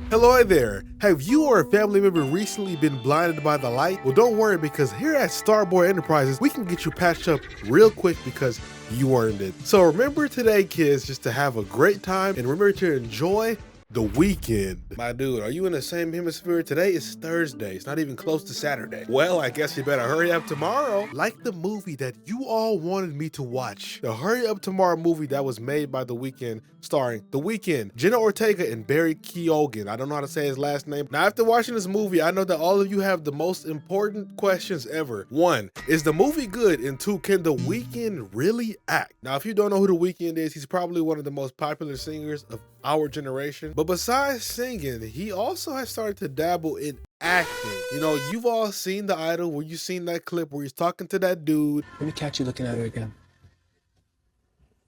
Hello there. Have you or a family member recently been blinded by the light? Well, don't worry, because here at Starboy Enterprises, we can get you patched up real quick because you earned it. So remember today, kids, just to have a great time and remember to enjoy the weekend. My dude, are you in the same hemisphere? Today is Thursday. It's not even close to Saturday. Well, I guess you better hurry up tomorrow. Like the movie that you all wanted me to watch. The Hurry Up Tomorrow movie that was made by The Weeknd, starring The Weeknd, Jenna Ortega, and Barry Keoghan. I don't know how to say his last name. Now, after watching this movie, I know that all of you have the most important questions ever. 1, is the movie good? And 2, can The Weeknd really act? Now, if you don't know who The Weeknd is, he's probably one of the most popular singers of our generation. But besides singing, he also has started to dabble in acting. You know, you've all seen The Idol, where you've seen that clip where he's talking to that dude. Let me catch you looking at her again.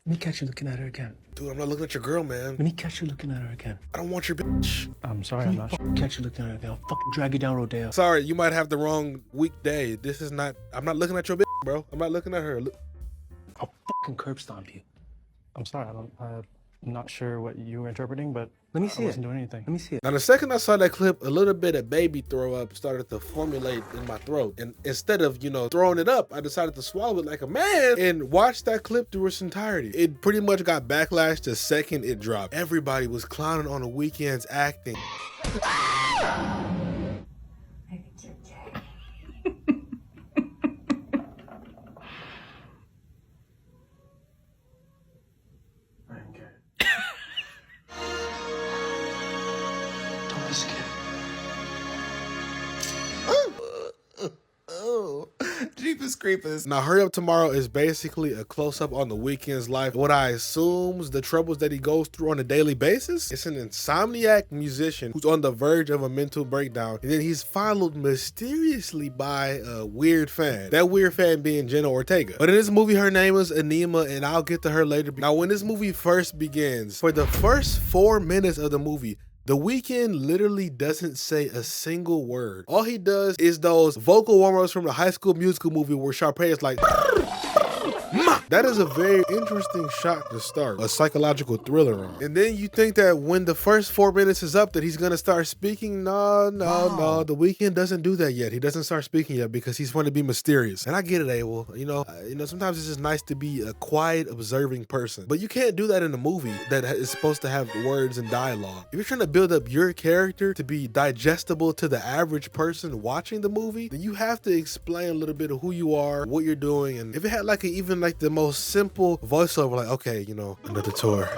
Let me catch you looking at her again. Dude, I'm not looking at your girl, man. Let me catch you looking at her again. I don't want your bitch. I'm sorry, I'm not catch you looking at her again. I'll fucking drag you down Rodeo. Sorry, you might have the wrong weekday. This is not, I'm not looking at your bitch, bro. I'm not looking at her. I'll fucking curb stomp you. I'm sorry, I'm not sure what you were interpreting, but Let me see I it. wasn't doing anything. Let me see it. Now, the second I saw that clip, a little bit of baby throw up started to formulate in my throat. And instead of, throwing it up, I decided to swallow it like a man and watch that clip through its entirety. It pretty much got backlash the second it dropped. Everybody was clowning on The Weeknd's acting. Don't be scared. Jeepers creepers. Now, Hurry Up Tomorrow is basically a close-up on The Weeknd's life. What I assume the troubles that he goes through on a daily basis. It's an insomniac musician who's on the verge of a mental breakdown, and then he's followed mysteriously by a weird fan. That weird fan being Jenna Ortega. But in this movie, her name is Anima, and I'll get to her later. Now, when this movie first begins, for the first 4 minutes of the movie, The Weeknd literally doesn't say a single word. All he does is those vocal warm-ups from the High School Musical movie where Sharpay is like, "Ma." That is a very interesting shot to start a psychological thriller on. And then you think that when the first 4 minutes is up that he's gonna start speaking. No. The Weeknd doesn't do that yet. He doesn't start speaking yet because he's going to be mysterious. And I get it, Abel. Sometimes it's just nice to be a quiet, observing person. But you can't do that in a movie that is supposed to have words and dialogue. If you're trying to build up your character to be digestible to the average person watching the movie, then you have to explain a little bit of who you are, what you're doing. And if it had even the most simple voiceover, like, okay, another tour.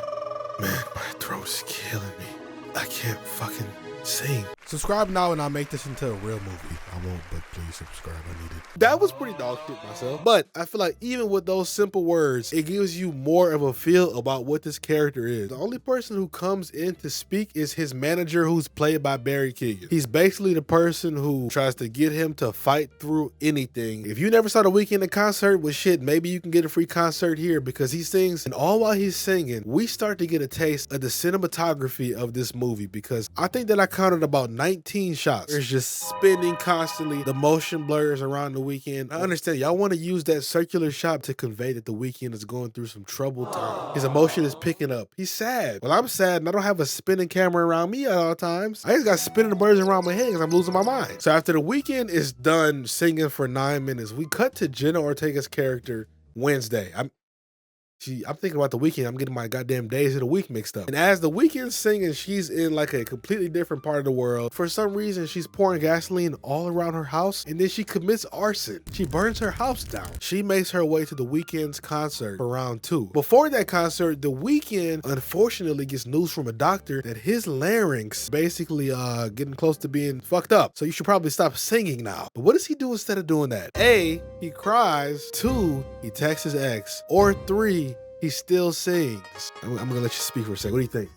Man, my throat's killing me. I can't fucking sing. Subscribe now and I'll make this into a real movie. I won't, but please subscribe. I need it. That was pretty dog shit myself. But I feel like even with those simple words, it gives you more of a feel about what this character is. The only person who comes in to speak is his manager, who's played by Barry Keoghan. He's basically the person who tries to get him to fight through anything. If you never saw The Weeknd in concert, well shit, maybe you can get a free concert here because he sings. And all while he's singing, we start to get a taste of the cinematography of this movie, because I think that I counted about 19 shots. There's just spinning constantly. The motion blurs around The Weeknd. I understand y'all want to use that circular shot to convey that The Weeknd is going through some troubled time. His emotion is picking up. He's sad. Well, I'm sad and I don't have a spinning camera around me at all times. I just got spinning birds around my head because I'm losing my mind. So after The Weeknd is done singing for 9 minutes, we cut to Jenna Ortega's character, Wednesday. I'm thinking about The Weeknd. I'm getting my goddamn days of the week mixed up. And as The Weeknd's singing, she's in like a completely different part of the world. For some reason, she's pouring gasoline all around her house, and then she commits arson. She burns her house down. She makes her way to The Weeknd's concert for round 2. Before that concert, The Weeknd unfortunately gets news from a doctor that his larynx basically getting close to being fucked up. So you should probably stop singing now. But what does he do instead of doing that? A, he cries. 2, he texts his ex. Or 3, he still sings. I'm gonna let you speak for a second. What do you think?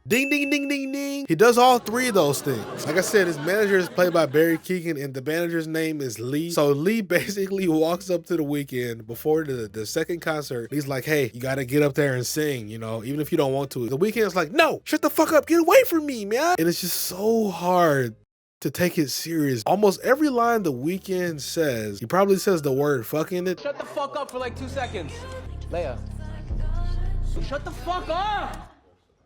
Ding, ding, ding, ding, ding. He does all 3 of those things. Like I said, his manager is played by Barry Keoghan, and the manager's name is Lee. So Lee basically walks up to The Weeknd before the second concert. He's like, hey, you gotta get up there and sing, even if you don't want to. The Weeknd's like, no, shut the fuck up. Get away from me, man. And it's just so hard to take it serious. Almost every line The Weeknd says, he probably says the word fuck in it. Shut the fuck up for like 2 seconds. Leia. Shut the fuck up!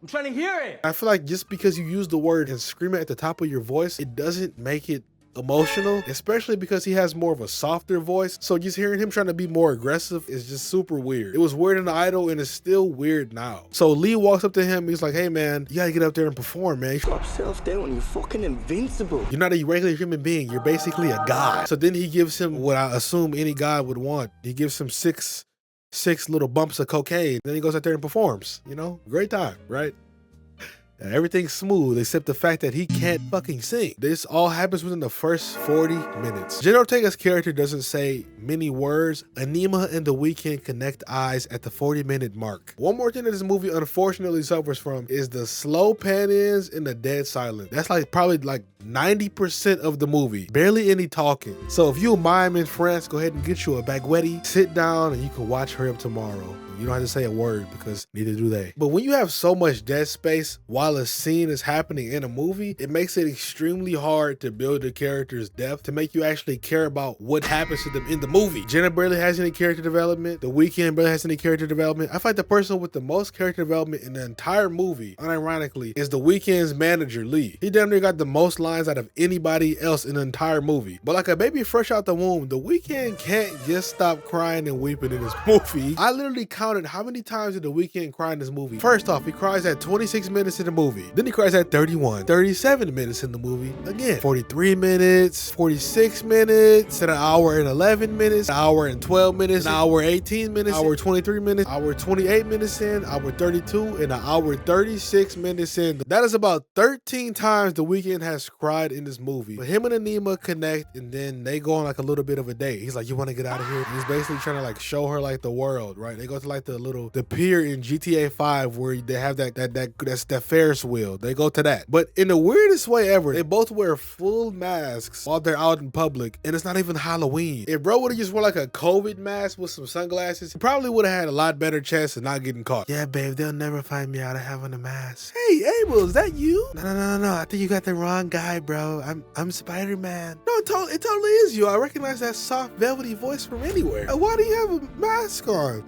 I'm trying to hear it. I feel like just because you use the word and scream it at the top of your voice, it doesn't make it emotional, especially because he has more of a softer voice. So just hearing him trying to be more aggressive is just super weird. It was weird in the Idol and it's still weird now. So Lee walks up to him. He's like, hey man, you gotta get up there and perform, man. Drop self-down, you're fucking invincible. You're not a regular human being. You're basically a god. So then he gives him what I assume any god would want. He gives him six little bumps of cocaine. Then he goes out there and performs, you know? Great time, right? And everything's smooth except the fact that he can't fucking sing. This all happens within the first 40 minutes. Jenna Ortega's character doesn't say many words. Anima and The Weeknd connect eyes at the 40-minute mark. One more thing that this movie unfortunately suffers from is the slow pan-ins and the dead silence. That's like probably like 90% of the movie. Barely any talking. So if you a mime in France, go ahead and get you a baguette, sit down, and you can watch Hurry Up Tomorrow. You don't have to say a word because neither do they. But when you have so much dead space while a scene is happening in a movie, it makes it extremely hard to build the character's depth to make you actually care about what happens to them in the movie. Jenna barely has any character development. The Weeknd barely has any character development. I feel like the person with the most character development in the entire movie, unironically, is The Weeknd's manager, Lee. He damn near got the most lines out of anybody else in the entire movie. But like a baby fresh out the womb, The Weeknd can't just stop crying and weeping in this movie. I literally counted how many times did The Weeknd cry in this movie. First off, he cries at 26 minutes in the movie. Then he cries at 31, 37 minutes in the movie. Again, 43 minutes, 46 minutes, then an hour and 11 minutes, an hour and 12 minutes, an hour 18 minutes, hour 23 minutes, hour 28 minutes in, hour 32, and an hour 36 minutes in. That is about 13 times The Weeknd has cried in this movie. But him and Anima connect, and then they go on like a little bit of a date. He's like, you want to get out of here? And he's basically trying to like show her like the world, right? They go to like the pier in GTA 5 where they have that Ferris wheel. They go to that. But in the weirdest way ever, they both wear full masks while they're out in public, and it's not even Halloween. If bro would have just worn like a COVID mask with some sunglasses, he probably would have had a lot better chance of not getting caught. Yeah, babe, they'll never find me out of having a mask. Hey, Abel, is that you? No. I think you got the wrong guy, bro. I'm Spider-Man. No, it totally is you. I recognize that soft, velvety voice from anywhere. Why do you have a mask on?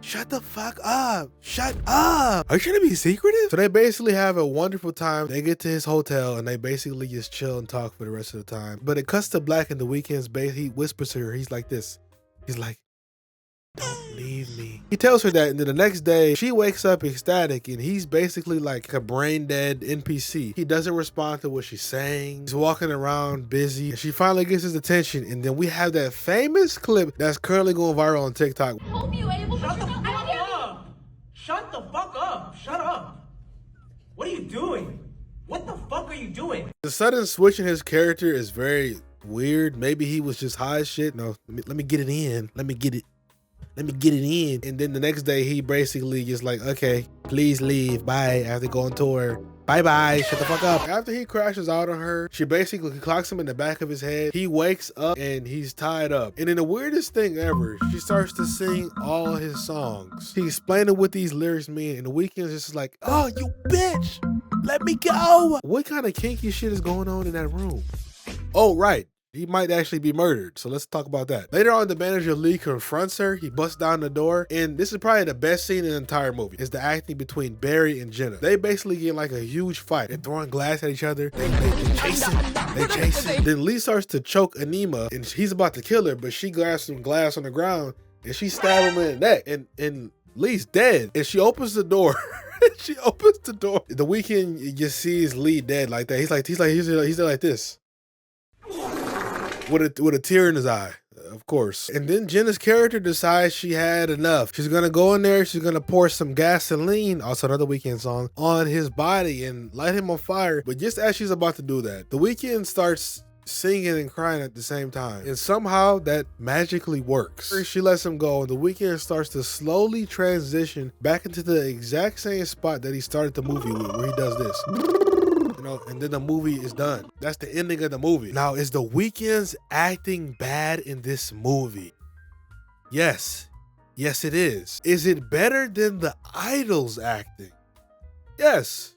Shut the fuck up. Shut up. Are you trying to be secretive? So they basically have a wonderful time. They get to his hotel and they basically just chill and talk for the rest of the time. But it cuts to black in The Weeknd's base. He whispers to her. He's like this. He's like, don't leave me. He tells her that, and then the next day she wakes up ecstatic and he's basically like a brain dead NPC. He doesn't respond to what she's saying. He's walking around busy. She finally gets his attention, and then we have that famous clip that's currently going viral on TikTok. Hope you able Shut the fuck up. Shut the fuck up. Shut up. What are you doing? What the fuck are you doing? The sudden switch in his character is very weird. Maybe he was just high as shit. No, let me get it in. Let me get it in. And then the next day, he basically just like, okay, please leave. Bye. I have to go on tour. Bye-bye. Shut the fuck up. After he crashes out on her, she basically clocks him in the back of his head. He wakes up and he's tied up. And in the weirdest thing ever, she starts to sing all his songs. He explained what these lyrics mean, and The Weeknd's just like, oh, you bitch. Let me go. What kind of kinky shit is going on in that room? Oh, right. He might actually be murdered, so let's talk about that. Later on, the manager Lee confronts her. He busts down the door, and this is probably the best scene in the entire movie. It's the acting between Barry and Jenna. They basically get like a huge fight. They're throwing glass at each other. They chase him. Then Lee starts to choke Anima, and he's about to kill her, but she grabs some glass on the ground, and she stabs him in the neck, and Lee's dead. And she opens the door. She opens the door. The Weeknd just sees Lee dead like that. He's there like this. With a tear in his eye, of course. And then Jenna's character decides she had enough. She's gonna go in there, she's gonna pour some gasoline, also another Weeknd song, on his body and light him on fire. But just as she's about to do that, The Weeknd starts singing and crying at the same time. And somehow that magically works. She lets him go, and The Weeknd starts to slowly transition back into the exact same spot that he started the movie with, where he does this. You know, and then the movie is done. That's the ending of the movie. Now, is The Weeknd's acting bad in this movie? Yes. Yes, it is. Is it better than the Idol's acting? Yes.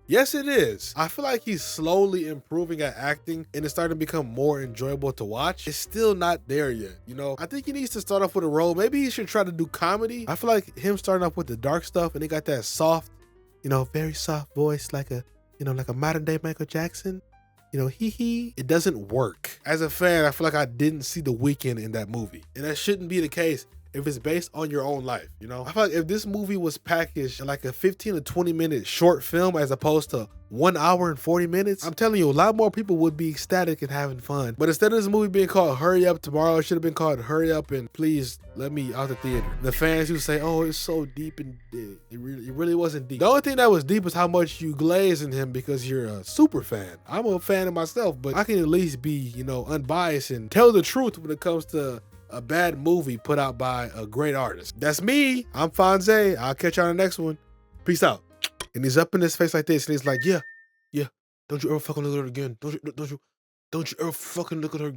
Yes, it is. I feel like he's slowly improving at acting, and it's starting to become more enjoyable to watch. It's still not there yet, you know? I think he needs to start off with a role. Maybe he should try to do comedy. I feel like him starting off with the dark stuff, and he got that soft you know, very soft voice, like a, you know, like a modern day Michael Jackson. You know, it doesn't work. As a fan, I feel like I didn't see the Weeknd in that movie. And that shouldn't be the case if it's based on your own life, you know? I feel like if this movie was packaged in like a 15 to 20 minute short film as opposed to 1 hour and 40 minutes, I'm telling you, a lot more people would be ecstatic and having fun. But instead of this movie being called Hurry Up Tomorrow, it should have been called Hurry Up and Please Let Me Out the Theater. The fans who say, oh, it's so deep, and it really wasn't deep. The only thing that was deep is how much you glaze in him because you're a super fan. I'm a fan of myself, but I can at least be, you know, unbiased and tell the truth when it comes to a bad movie put out by a great artist. That's me. I'm Fonze. I'll catch you on the next one. Peace out. And he's up in his face like this, and he's like, yeah, don't you ever fucking look at her again. Don't you ever fucking look at her again.